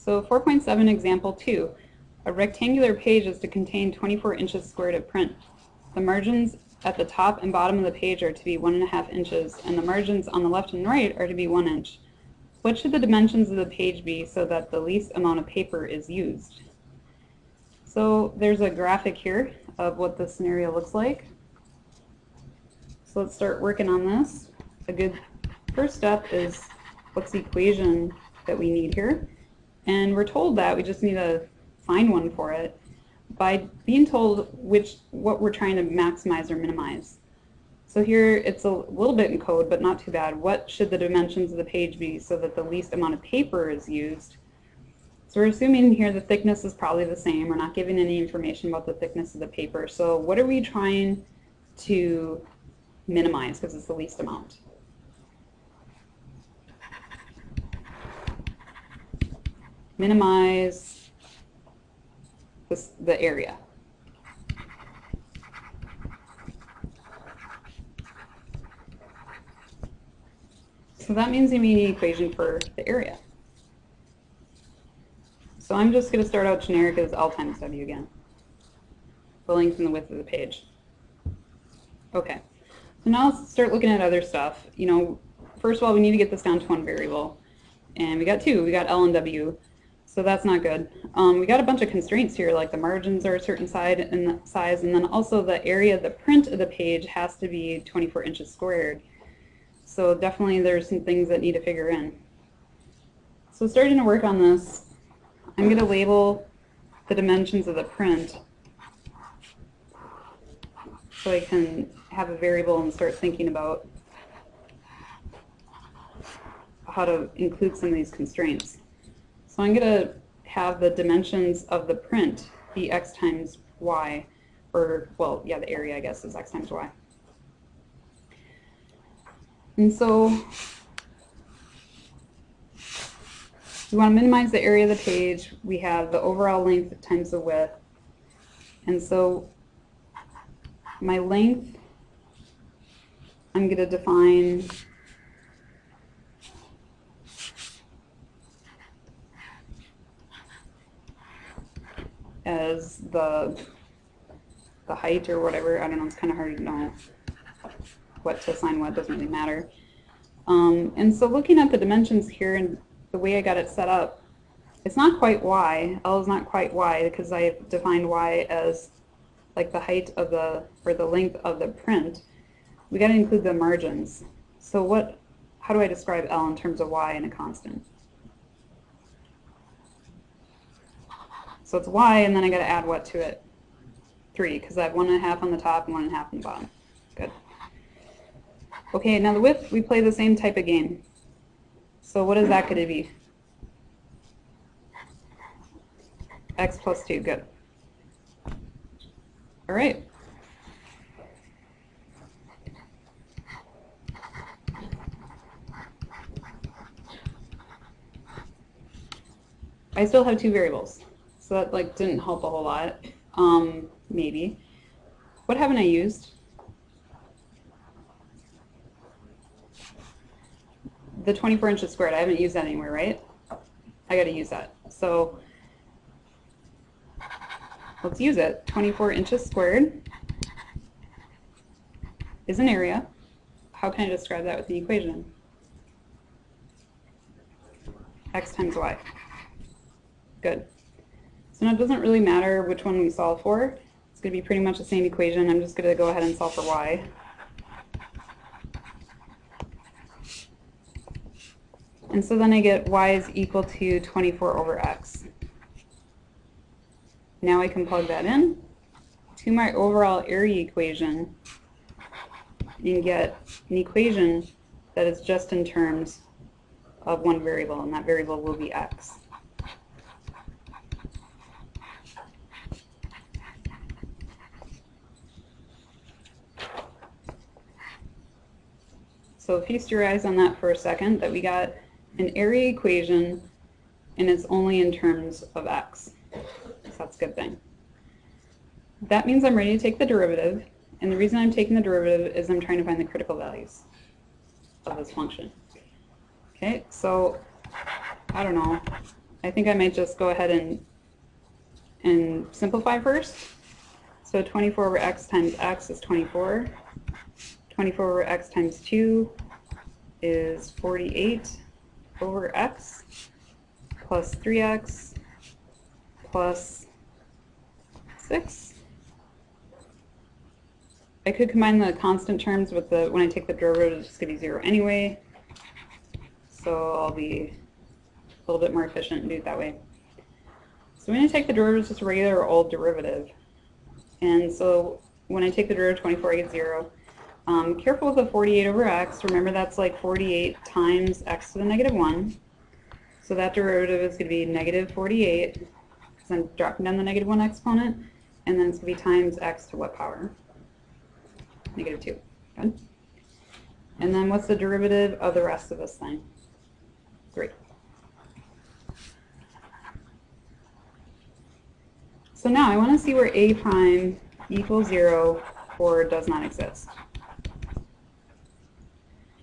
So 4.7 example 2. A rectangular page is to contain 24 inches squared of print. The margins at the top and bottom of the page are to be 1.5 inches, and the margins on the left and right are to be 1 inch. What should the dimensions of the page be so that the least amount of paper is used? So there's a graphic here of what this scenario looks like. So let's start working on this. A good first step is what's the equation that we need here? And we're told that we just need to find one for it by being told what we're trying to maximize or minimize. So here it's a little bit in code, but not too bad. What should the dimensions of the page be so that the least amount of paper is used? So we're assuming here the thickness is probably the same. We're not giving any information about the thickness of the paper. So what are we trying to minimize because it's the least amount? Minimize the area. So that means we need an equation for the area. So I'm just going to start out generic as L times W again. The length and the width of the page. Okay. So now let's start looking at other stuff. First of all, we need to get this down to one variable. And we got two. We got L and W. So that's not good. We got a bunch of constraints here, like the margins are a certain size, and then also the area, the print of the page has to be 24 inches squared. So definitely there's some things that need to figure in. So starting to work on this, I'm going to label the dimensions of the print so I can have a variable and start thinking about how to include some of these constraints. So I'm going to have the dimensions of the print be x times y, or, well, yeah, the area, I guess, is x times y. And so we want to minimize the area of the page. We have the overall length times the width. And so my length, I'm going to define as the height or whatever. I don't know, it's kind of hard to know what to assign what, doesn't really matter. And so looking at the dimensions here and the way I got it set up, it's not quite y. L is not quite y because I've defined y as like the height of or the length of the print. We got to include the margins. So how do I describe L in terms of y and a constant? So it's y, and then I got to add what to it? 3, because I have 1.5 on the top and 1.5 on the bottom. Good. Okay, now the width, we play the same type of game. So what is that going to be? X plus 2, good. All right. I still have two variables, so that didn't help a whole lot. Maybe. What haven't I used? The 24 inches squared, I haven't used that anywhere, right? I got to use that. So let's use it. 24 inches squared is an area. How can I describe that with the equation? X times y. Good. So now it doesn't really matter which one we solve for. It's going to be pretty much the same equation. I'm just going to go ahead and solve for y. And so then I get y is equal to 24 over x. Now I can plug that in to my overall area equation and get an equation that is just in terms of one variable, and that variable will be x. So feast your eyes on that for a second, that we got an area equation and it's only in terms of x. So that's a good thing. That means I'm ready to take the derivative, and the reason I'm taking the derivative is I'm trying to find the critical values of this function. Okay, so I don't know, I think I might just go ahead and simplify first. So 24 over x times x is 24. 24 over x times 2 is 48 over x plus 3x plus 6. I could combine the constant terms with the, when I take the derivative, it's just going to be 0 anyway. So I'll be a little bit more efficient and do it that way. So I'm going to take the derivative, just a regular old derivative. And so when I take the derivative of 24, I get 0. Careful with the 48 over x. Remember that's like 48 times x to the negative 1. So that derivative is going to be negative 48, because I'm dropping down the negative 1 exponent, and then it's going to be times x to what power? Negative 2. Good. And then what's the derivative of the rest of this thing? 3. So now I want to see where a prime equals 0 or does not exist.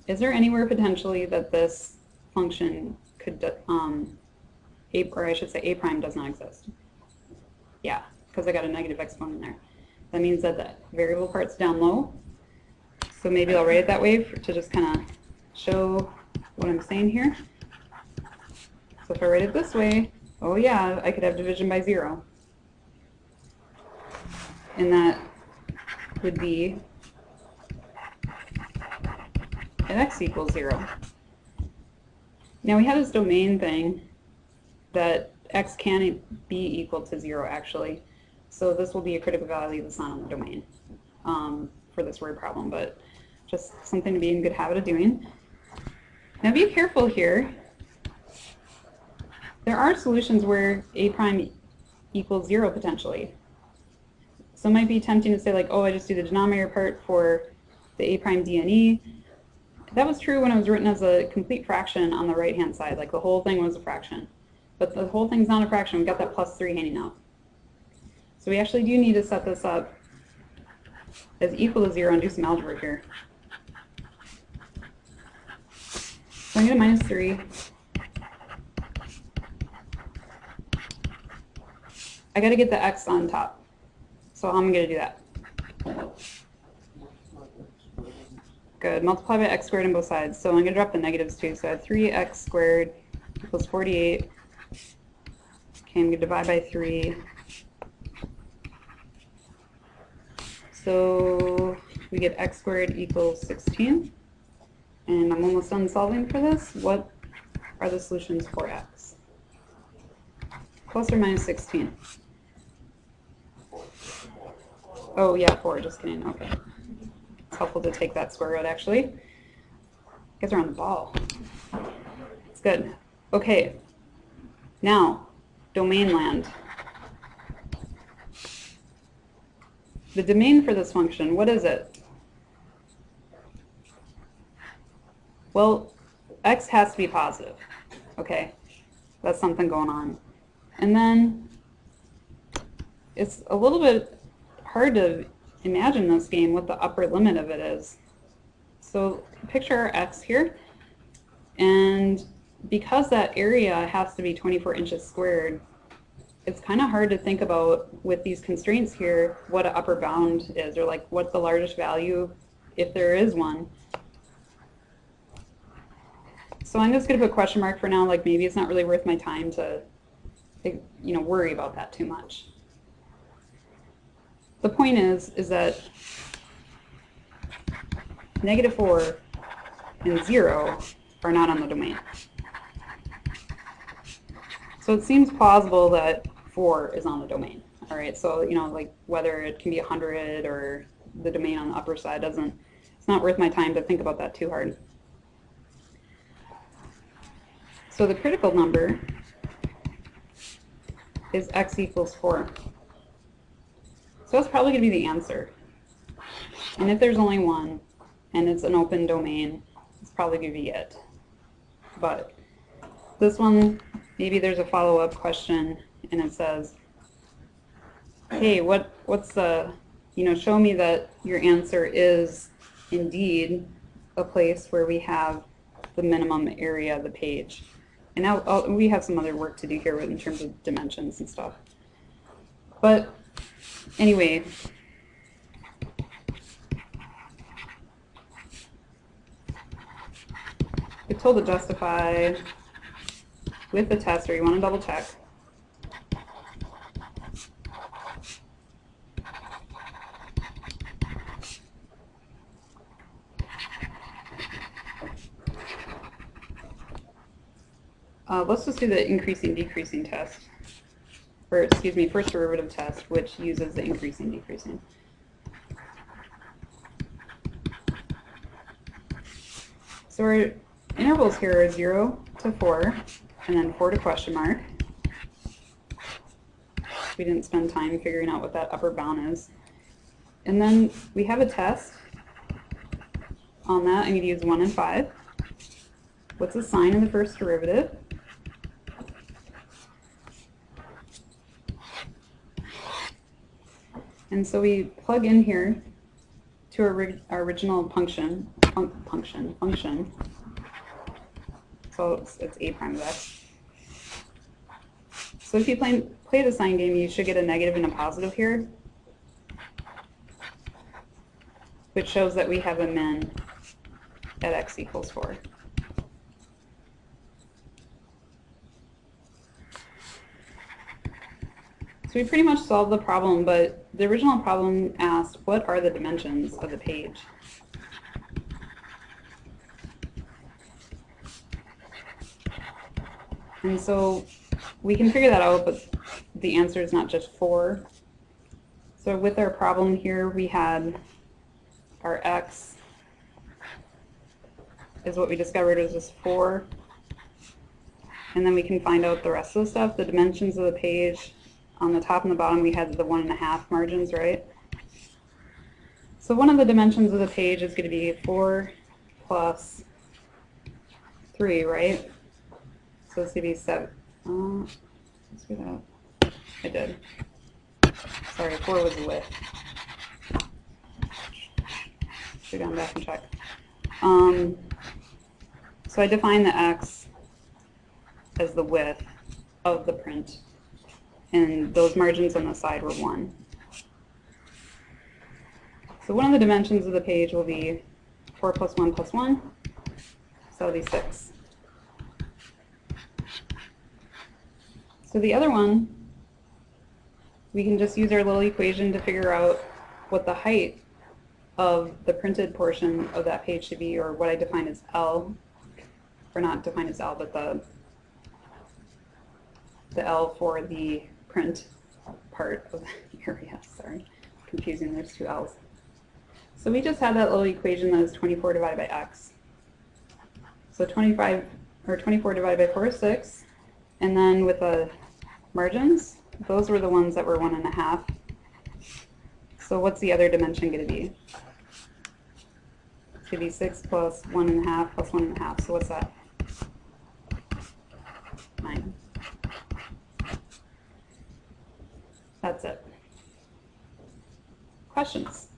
Is there anywhere potentially that this function could, or I should say a prime does not exist? Yeah, because I got a negative exponent there. That means that the variable part's down low. So maybe I'll write it that way to just kind of show what I'm saying here. So if I write it this way, oh yeah, I could have division by 0. And that would be at x equals 0. Now we have this domain thing that x can be equal to 0 actually. So this will be a critical value that's not on the domain for this word problem, but just something to be in good habit of doing. Now be careful here. There are solutions where a prime equals 0 potentially. So it might be tempting to say like, oh, I just do the denominator part for the a prime dne. That was true when it was written as a complete fraction on the right hand side, like the whole thing was a fraction. But the whole thing's not a fraction, we got that plus 3 hanging out. So we actually do need to set this up as equal to 0 and do some algebra here. So I'm going to minus 3. I got to get the x on top. So how am I going to do that? Good. Multiply by x squared on both sides. So I'm going to drop the negatives too. So I have 3x squared equals 48. Okay, I'm going to divide by 3. So we get x squared equals 16. And I'm almost done solving for this. What are the solutions for x? Plus or minus 16? Oh yeah, 4, just kidding. Okay. It's helpful to take that square root actually. You guys are on the ball. It's good. Okay. Now, domain land. The domain for this function, what is it? Well, x has to be positive. Okay. That's something going on. And then it's a little bit hard to imagine this game what the upper limit of it is. So picture our x here, and because that area has to be 24 inches squared, it's kind of hard to think about with these constraints here what an upper bound is, or like what the largest value, if there is one. So I'm just going to put a question mark for now, like maybe it's not really worth my time to worry about that too much. The point is that -4 and 0 are not on the domain. So it seems plausible that 4 is on the domain. All right, so like whether it can be 100 or the domain on the upper side it's not worth my time to think about that too hard. So the critical number is x equals 4. So that's probably going to be the answer. And if there's only one, and it's an open domain, it's probably going to be it. But this one, maybe there's a follow-up question, and it says, hey, what's the, show me that your answer is indeed a place where we have the minimum area of the page. And now we have some other work to do here in terms of dimensions and stuff. But anyway, we're told to justify with the tester. You want to double check. Let's just do the increasing decreasing test, or excuse me, first derivative test, which uses the increasing decreasing. So our intervals here are 0 to 4, and then 4 to question mark. We didn't spend time figuring out what that upper bound is. And then we have a test on that. I'm going to use 1 and 5. What's the sign of the first derivative? And so we plug in here to our original function. So it's a prime of x. So if you play the sign game, you should get a negative and a positive here, which shows that we have a min at x equals 4. So we pretty much solved the problem, but the original problem asked, what are the dimensions of the page? And so we can figure that out, but the answer is not just 4. So with our problem here, we had our x is what we discovered is just 4. And then we can find out the rest of the stuff, the dimensions of the page. On the top and the bottom, we had the 1.5 margins, right? So one of the dimensions of the page is going to be 4 plus 3, right? So it's going to be 7. Let's do that. I did. Sorry, 4 was the width. Should go back and check. So I define the x as the width of the print, and those margins on the side were 1. So one of the dimensions of the page will be 4 plus 1 plus 1, so it'll be 6. So the other one, we can just use our little equation to figure out what the height of the printed portion of that page should be, or what I define as L, or not define as L, but the L for the print part of the area. Sorry, confusing, there's 2 L's. So we just had that little equation that is 24 divided by x. So 24 divided by 4 is 6, and then with the margins, those were the ones that were 1.5. So what's the other dimension going to be? It's going to be 6 plus 1.5 plus 1.5. So what's that? 9. That's it. Questions?